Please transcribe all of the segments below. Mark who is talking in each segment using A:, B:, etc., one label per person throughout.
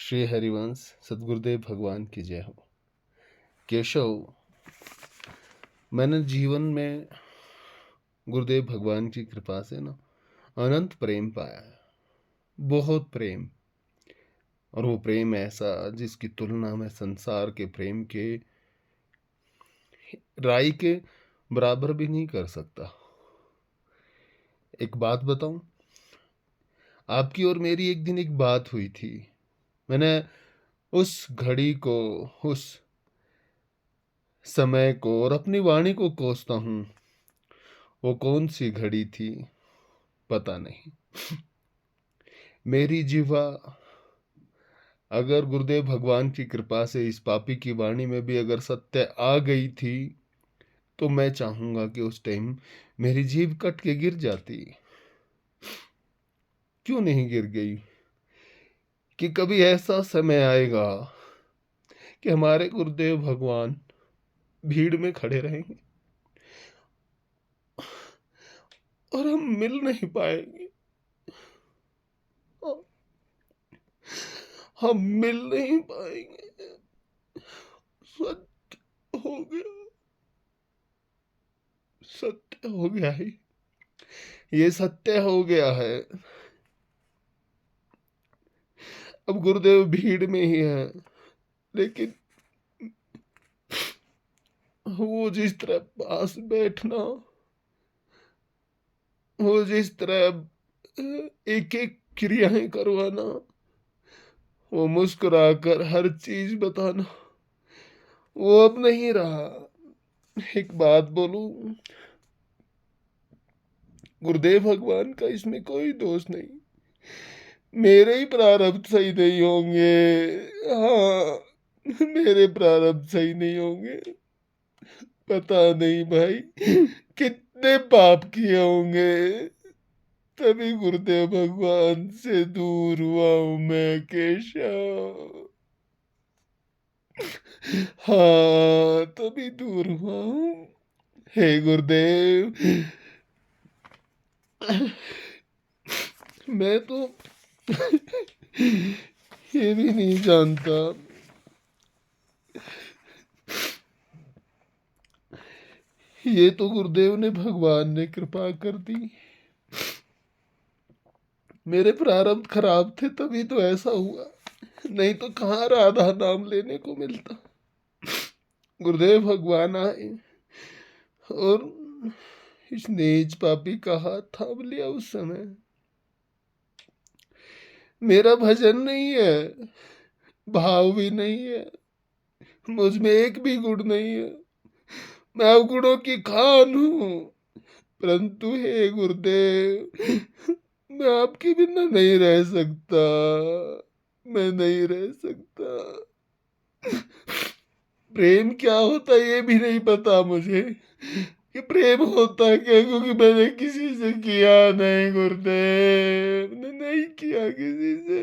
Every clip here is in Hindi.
A: श्री हरिवंश सद्गुरुदेव भगवान की जय हो। केशव, मैंने जीवन में गुरुदेव भगवान की कृपा से ना अनंत प्रेम पाया है, बहुत प्रेम। और वो प्रेम ऐसा जिसकी तुलना में संसार के प्रेम के राई के बराबर भी नहीं कर सकता। एक बात बताऊं, आपकी और मेरी एक दिन एक बात हुई थी। मैंने उस घड़ी को, उस समय को और अपनी वाणी को कोसता हूं। वो कौन सी घड़ी थी पता नहीं। मेरी जीवा अगर गुरुदेव भगवान की कृपा से इस पापी की वाणी में भी अगर सत्य आ गई थी तो मैं चाहूंगा कि उस टाइम मेरी जीभ कट के गिर जाती। क्यों नहीं गिर गई? कि कभी ऐसा समय आएगा कि हमारे गुरुदेव भगवान भीड़ में खड़े रहेंगे और हम मिल नहीं पाएंगे। हम मिल नहीं पाएंगे। सत्य हो गया, सत्य हो गया है, ये सत्य हो गया है। अब गुरुदेव भीड़ में ही है, लेकिन वो जिस तरह पास बैठना, वो जिस तरह एक एक क्रियाएं करवाना, वो मुस्कुराकर हर चीज बताना, वो अब नहीं रहा। एक बात बोलूं, गुरुदेव भगवान का इसमें कोई दोष नहीं। मेरे ही प्रारब्ध सही नहीं होंगे। हाँ, मेरे प्रारब्ध सही नहीं होंगे। पता नहीं भाई कितने पाप किए होंगे, तभी गुरुदेव भगवान से दूर हुआ हूं मैं केशव। हाँ, तभी दूर हुआ हूं। हे गुरुदेव, मैं तो ये भी नहीं जानता। ये तो गुरुदेव ने, भगवान ने कृपा कर दी। मेरे प्रारब्ध खराब थे तभी तो ऐसा हुआ, नहीं तो कहाँ राधा नाम लेने को मिलता। गुरुदेव भगवान आए और इस नीच पापी का हाथ थाम लिया। उस समय मेरा भजन नहीं है, भाव भी नहीं है, मुझ में एक भी गुण नहीं है। मैं अवगुणों की खान हूं। परंतु हे गुरुदेव, मैं आपके बिना नहीं रह सकता। मैं नहीं रह सकता। प्रेम क्या होता है ये भी नहीं पता मुझे, कि प्रेम होता क्या, क्योंकि मैंने किसी से किया नहीं गुरुदेव, मैंने नहीं किया किसी से।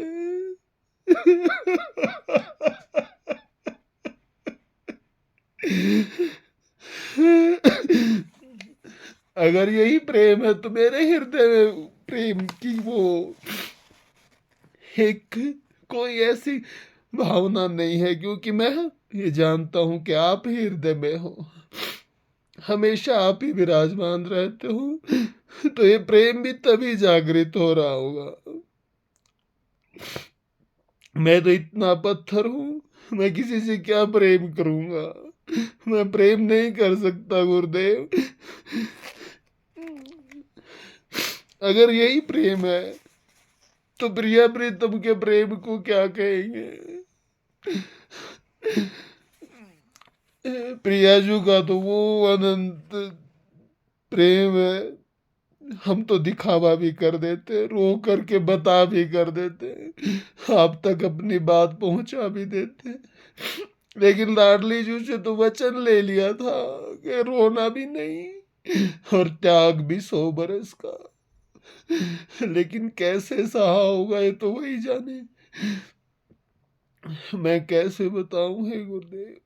A: अगर यही प्रेम है तो मेरे हृदय में प्रेम की वो एक कोई ऐसी भावना नहीं है, क्योंकि मैं ये जानता हूं कि आप ही हृदय में हो, हमेशा आप ही विराजमान रहते हो। तो ये प्रेम भी तभी जागृत हो रहा होगा। मैं तो इतना पत्थर हूं, मैं किसी से क्या प्रेम करूंगा? मैं प्रेम नहीं कर सकता गुरुदेव। अगर यही प्रेम है तो प्रिया प्रीतम के प्रेम को क्या कहेंगे? प्रियाजू का तो वो अनंत प्रेम है, हम तो दिखावा भी कर देते, रो करके बता भी कर देते, आप तक अपनी बात पहुंचा भी देते। लेकिन लाडली जू से तो वचन ले लिया था कि रोना भी नहीं और त्याग भी 100 बरस का। लेकिन कैसे सहा होगा ये तो वही जाने। मैं कैसे बताऊं हे गुरुदेव।